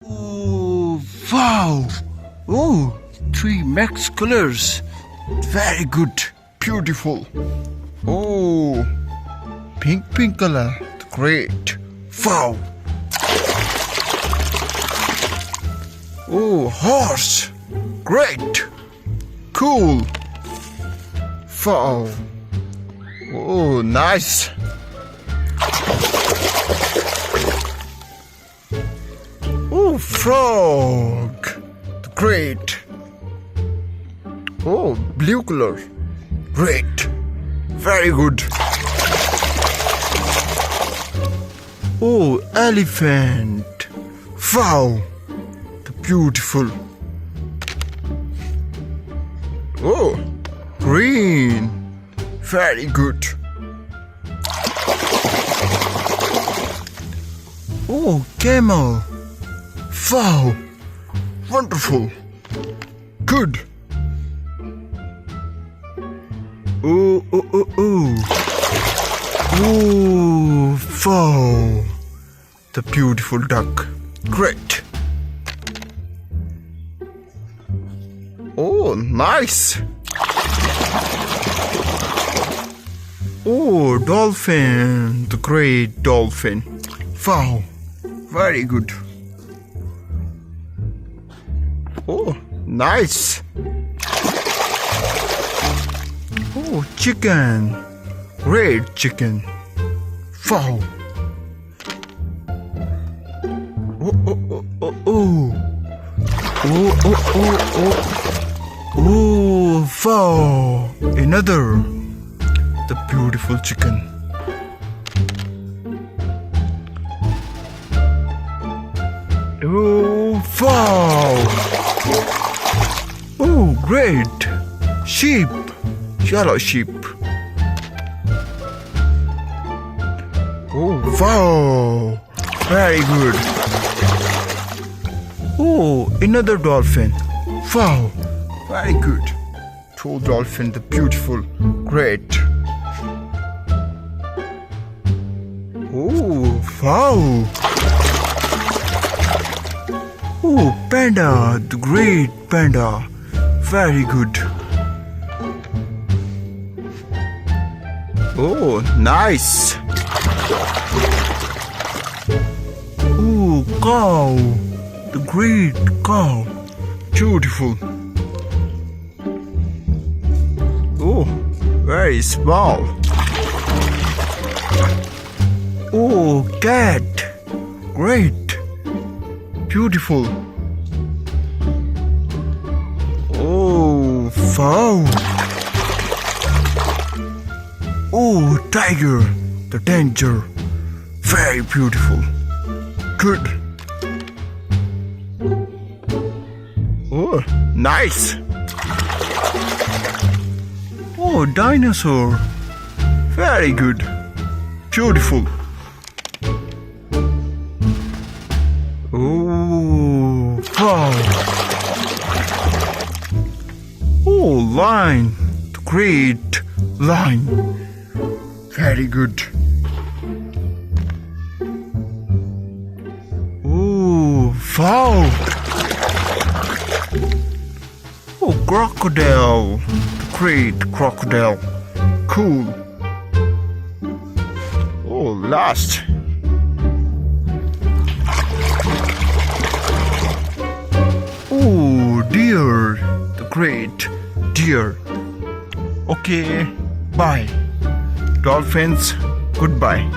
Oh, wow! Oh, three max colors. Very good. Beautiful. Oh, pink color. Great. Wow. Oh, horse. Great. Cool. Wow. Oh, nice. Oh, frog. Great. Oh, blue color. Great. Very good. Oh, elephant. Wow. Beautiful. Oh, green. Very good. Oh, camel. Wow. Wonderful. Good. Oh. Oh, wow. The beautiful duck. Great. Oh, nice. Oh, dolphin. The great dolphin. Wow. Very good. Oh, nice. Oh, chicken. Great chicken. Wow. Oh. Oh, wow. Another. The beautiful chicken. Oh, wow. Oh, great. Sheep. Yellow sheep. Oh, wow. Very good. Oh, another dolphin. Wow. Very good. Two dolphin, the beautiful. Great. Oh, wow. Oh, panda, the great panda. Very good. Oh, nice. Oh, cow, the great cow. Beautiful. Oh, very small. Oh, cat. Great. Beautiful. Oh, wow. Oh, tiger. The danger. Very beautiful. Good. Oh, nice. Oh, dinosaur. Very good. Beautiful. Oh, wow. Oh, lion. The great lion. Very good. Oh, wow. Oh, crocodile. The great crocodile. Cool. Oh, last. Oh, deer. The great deer. Okay, bye. Dolphins, goodbye.